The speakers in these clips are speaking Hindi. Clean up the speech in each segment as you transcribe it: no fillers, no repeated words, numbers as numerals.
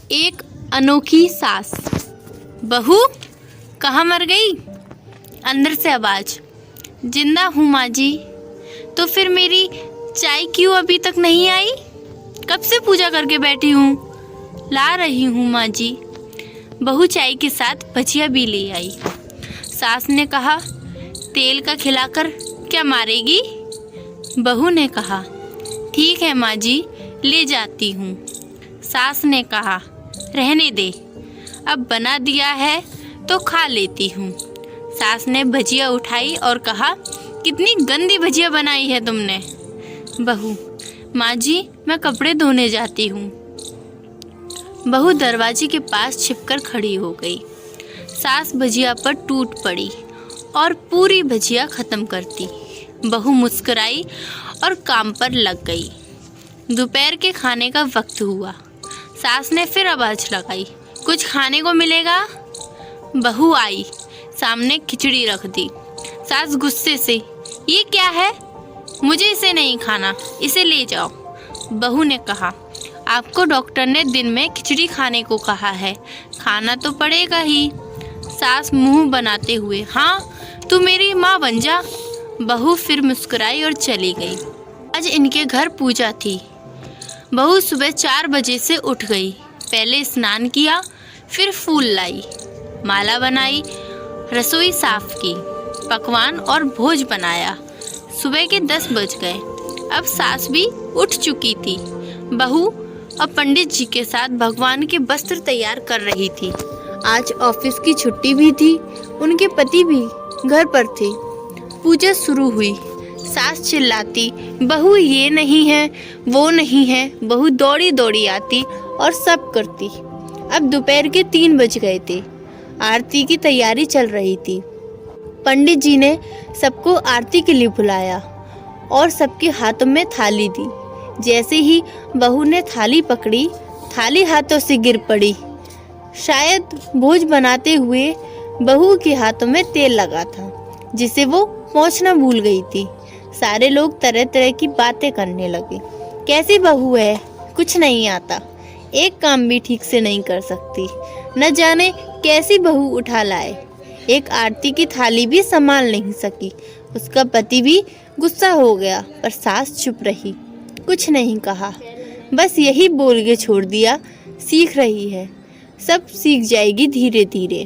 एक अनोखी सास। बहू कहाँ मर गई? अंदर से आवाज। जिंदा हूँ माँ जी। तो फिर मेरी चाय क्यों अभी तक नहीं आई? कब से पूजा करके बैठी हूँ। ला रही हूँ माँ जी। बहू चाय के साथ भजिया भी ले आई। सास ने कहा, तेल का खिलाकर क्या मारेगी? बहू ने कहा, ठीक है माँ जी, ले जाती हूँ। सास ने कहा, रहने दे, अब बना दिया है तो खा लेती हूँ। सास ने भजिया उठाई और कहा, कितनी गंदी भजिया बनाई है तुमने। बहू, माँ जी मैं कपड़े धोने जाती हूँ। बहू दरवाजे के पास छिपकर खड़ी हो गई। सास भजिया पर टूट पड़ी और पूरी भजिया खत्म करती। बहू मुस्कुराई और काम पर लग गई। दोपहर के खाने का वक्त हुआ। सास ने फिर आवाज लगाई, कुछ खाने को मिलेगा? बहू आई, सामने खिचड़ी रख दी। सास गुस्से से, ये क्या है? मुझे इसे नहीं खाना, इसे ले जाओ। बहू ने कहा, आपको डॉक्टर ने दिन में खिचड़ी खाने को कहा है, खाना तो पड़ेगा ही। सास मुंह बनाते हुए, हाँ तू मेरी माँ बन जा। बहू फिर मुस्कुराई और चली गई। आज इनके घर पूजा थी। बहू सुबह 4 बजे से उठ गई। पहले स्नान किया, फिर फूल लाई, माला बनाई, रसोई साफ की, पकवान और भोज बनाया। सुबह के 10 बज गए। अब सास भी उठ चुकी थी। बहू अब पंडित जी के साथ भगवान के वस्त्र तैयार कर रही थी। आज ऑफिस की छुट्टी भी थी। उनके पति भी घर पर थे। पूजा शुरू हुई। सास चिल्लाती, बहू ये नहीं है, वो नहीं है। बहू दौड़ी दौड़ी आती और सब करती। अब दोपहर के 3 बज गए थे। आरती की तैयारी चल रही थी। पंडित जी ने सबको आरती के लिए बुलाया और सबके हाथों में थाली दी। जैसे ही बहू ने थाली पकड़ी, थाली हाथों से गिर पड़ी। शायद भोज बनाते हुए बहू के हाथों में तेल लगा था, जिसे वो पोंछना भूल गई थी। सारे लोग तरह तरह की बातें करने लगे। कैसी बहू है, कुछ नहीं आता, एक काम भी ठीक से नहीं कर सकती, न जाने कैसी बहू उठा लाए, एक आरती की थाली भी संभाल नहीं सकी। उसका पति भी गुस्सा हो गया, पर सास चुप रही, कुछ नहीं कहा, बस यही बोल के छोड़ दिया, सीख रही है, सब सीख जाएगी धीरे धीरे।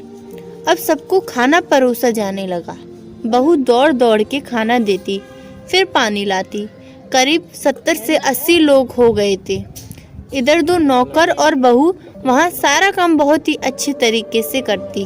अब सबको खाना परोसा जाने लगा। बहू दौड़ दौड़ के खाना देती, फिर पानी लाती। करीब 70 से 80 लोग हो गए थे। इधर 2 नौकर और बहू वहाँ सारा काम बहुत ही अच्छे तरीके से करती।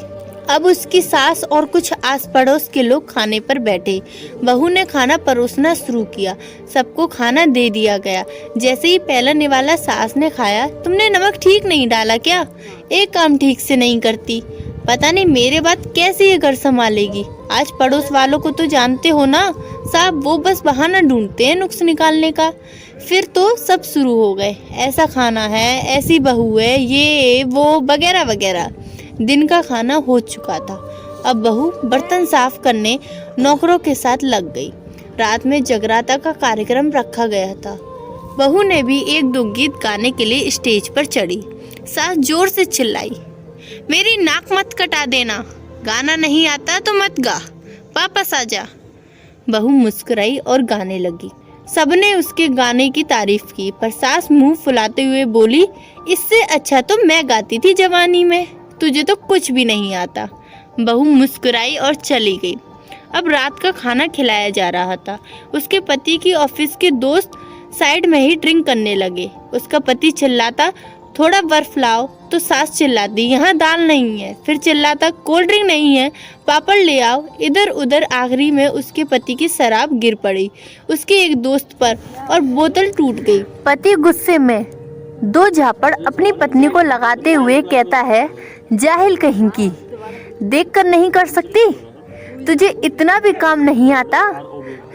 अब उसकी सास और कुछ आस पड़ोस के लोग खाने पर बैठे। बहू ने खाना परोसना शुरू किया। सबको खाना दे दिया गया। जैसे ही पहला निवाला सास ने खाया, तुमने नमक ठीक नहीं डाला क्या? एक काम ठीक से नहीं करती, पता नहीं मेरे बाद कैसे ये घर संभालेगी। आज पड़ोस वालों को तो जानते हो ना साहब, वो बस बहाना ढूंढते हैं नुक्स निकालने का। फिर तो सब शुरू हो गए, ऐसा खाना है, ऐसी बहू है, ये वो वगैरह वगैरह। दिन का खाना हो चुका था। अब बहू बर्तन साफ करने नौकरों के साथ लग गई। रात में जगराता का कार्यक्रम रखा गया था। बहू ने भी 1-2 गीत गाने के लिए स्टेज पर चढ़ी। सास जोर से चिल्लाई, मेरी नाक मत कटा देना, गाना नहीं आता तो मत गा, वापस आ जा। बहू मुस्कुराई और गाने लगी। सबने उसके गाने की तारीफ की, पर सास मुंह फुलाते हुए बोली, इससे अच्छा तो मैं गाती थी जवानी में, तुझे तो कुछ भी नहीं आता। बहू मुस्कुराई और चली गई। अब रात का खाना खिलाया जा रहा था। उसके पति की ऑफिस के दोस्त साइड में ही ड्रिंक करने लगे। उसका पति चिल्लाता, थोड़ा बर्फ लाओ, तो सास चिल्लाती, यहाँ दाल नहीं है। फिर चिल्लाता, कोल्ड ड्रिंक नहीं है, पापड़ ले आओ। इधर उधर आखिरी में उसके पति की शराब गिर पड़ी उसके एक दोस्त पर और बोतल टूट गई। पति गुस्से में 2 झापड़ अपनी पत्नी को लगाते हुए कहता है, जाहिल कहीं की, देखकर नहीं कर सकती, तुझे इतना भी काम नहीं आता।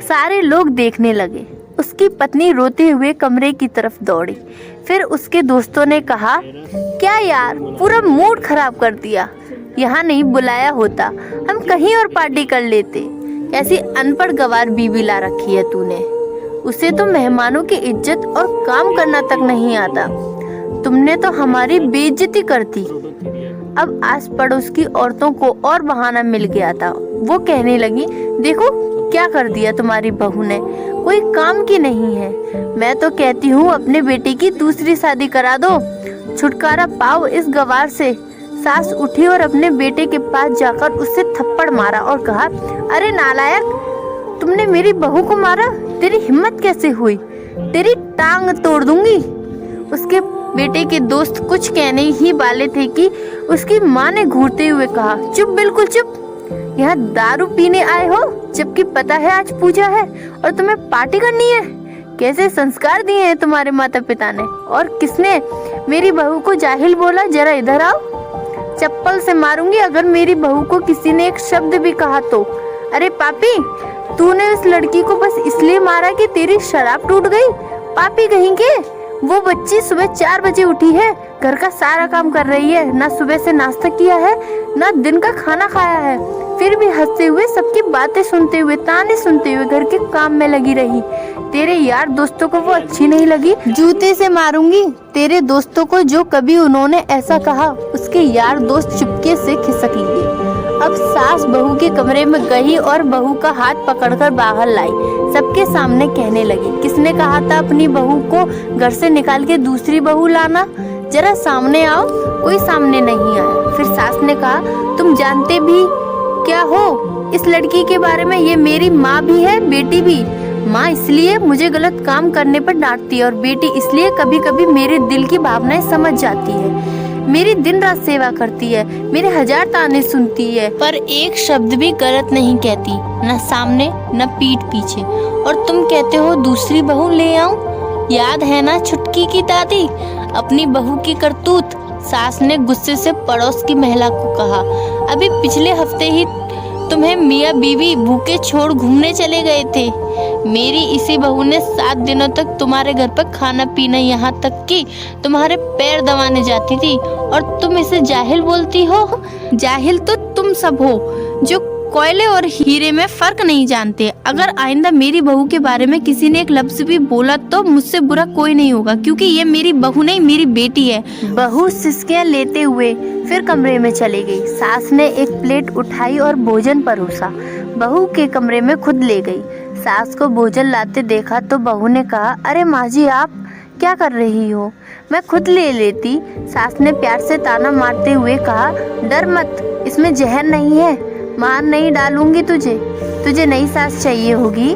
सारे लोग देखने लगे। उसकी पत्नी रोते हुए कमरे की तरफ दौड़ी। फिर उसके दोस्तों ने कहा, क्या यार, पूरा मूड खराब कर दिया, यहाँ नहीं बुलाया होता, हम कहीं और पार्टी कर लेते। कैसी अनपढ़ गवार बीवी ला रखी है तूने, उसे तो मेहमानों की इज्जत और काम करना तक नहीं आता। तुमने तो हमारी बेइज्जती कर दी। अब आस पड़ोस की औरतों को और बहाना मिल गया था। वो कहने लगी, देखो क्या कर दिया तुम्हारी बहू ने, कोई काम की नहीं है। मैं तो कहती हूँ अपने बेटे की दूसरी शादी करा दो, छुटकारा पाओ इस गवार से। सास उठी और अपने बेटे के पास जाकर उससे थप्पड़ मारा और कहा, अरे नालायक, तुमने मेरी बहू को मारा, तेरी हिम्मत कैसे हुई, तेरी टांग तोड़ दूंगी। उसके बेटे के दोस्त कुछ कहने ही वाले थे कि उसकी माँ ने घूरते हुए कहा, चुप, बिल्कुल चुप, यहाँ दारू पीने आए हो जबकि पता है आज पूजा है और तुम्हें पार्टी करनी है। कैसे संस्कार दिए हैं तुम्हारे माता पिता ने, और किसने मेरी बहू को जाहिल बोला, जरा इधर आओ, चप्पल से मारूंगी अगर मेरी बहू को किसी ने एक शब्द भी कहा तो। अरे पापी, तूने उस लड़की को बस इसलिए मारा कि तेरी शराब टूट गई, पापी कहीं के। वो बच्ची सुबह 4 बजे उठी है, घर का सारा काम कर रही है, ना सुबह से नाश्ता किया है ना दिन का खाना खाया है, फिर भी हंसते हुए सबकी बातें सुनते हुए ताने सुनते हुए घर के काम में लगी रही। तेरे यार दोस्तों को वो अच्छी नहीं लगी, जूते से मारूंगी तेरे दोस्तों को जो कभी उन्होंने ऐसा कहा। उसके यार दोस्त चुपके से खिसक लिए। अब सास बहू के कमरे में गई और बहू का हाथ पकड़कर बाहर लाई। सबके सामने कहने लगी, किसने कहा था अपनी बहू को घर से निकाल के दूसरी बहू लाना, जरा सामने आओ। कोई सामने नहीं आया। फिर सास ने कहा, तुम जानते भी क्या हो इस लड़की के बारे में, ये मेरी माँ भी है बेटी भी। माँ इसलिए मुझे गलत काम करने पर डांटती है और बेटी इसलिए कभी कभी मेरे दिल की भावनाएं समझ जाती है, मेरी दिन रात सेवा करती है, मेरे 1000 ताने सुनती है, पर एक शब्द भी गलत नहीं कहती, न सामने न पीठ पीछे। और तुम कहते हो दूसरी बहू ले आऊं, याद है ना छुटकी की दादी, अपनी बहू की करतूत। सास ने गुस्से से पड़ोस की महिला को कहा, अभी पिछले हफ्ते ही तुम्हें मियाँ बीवी भूखे छोड़ घूमने चले गए थे। मेरी इसी बहू ने 7 दिनों तक तुम्हारे घर पर खाना पीना, यहाँ तक कि तुम्हारे पैर दबाने जाती थी, और तुम इसे जाहिल बोलती हो। जाहिल तो तुम सब हो जो कोयले और हीरे में फर्क नहीं जानते। अगर आइंदा मेरी बहू के बारे में किसी ने एक लफ्ज भी बोला तो मुझसे बुरा कोई नहीं होगा, क्योंकि ये मेरी बहू नहीं मेरी बेटी है। बहू सिसकियां लेते हुए फिर कमरे में चली गई। सास ने एक प्लेट उठाई और भोजन परोसा, बहू के कमरे में खुद ले गई। सास को भोजन लाते देखा तो बहू ने कहा, अरे माँ जी आप क्या कर रही हो, मैं खुद ले लेती। सास ने प्यार से ताना मारते हुए कहा, डर मत, इसमें जहर नहीं है, मार नहीं डालूंगी तुझे नई सास चाहिए होगी,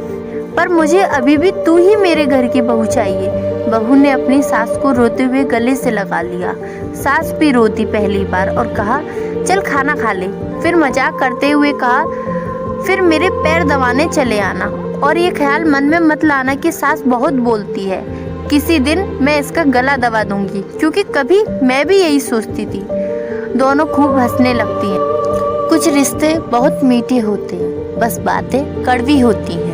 पर मुझे अभी भी तू ही मेरे घर की बहू चाहिए। बहू ने अपनी सास को रोते हुए गले से लगा लिया। सास भी रोती पहली बार और कहा, चल खाना खा ले। फिर मजाक करते हुए कहा, फिर मेरे पैर दबाने चले आना, और ये ख्याल मन में मत लाना कि सास बहुत बोलती है, किसी दिन मैं इसका गला दबा दूंगी, क्योंकि कभी मैं भी यही सोचती थी। दोनों खूब हंसने लगती हैं। कुछ रिश्ते बहुत मीठे होते हैं, बस बातें कड़वी होती हैं।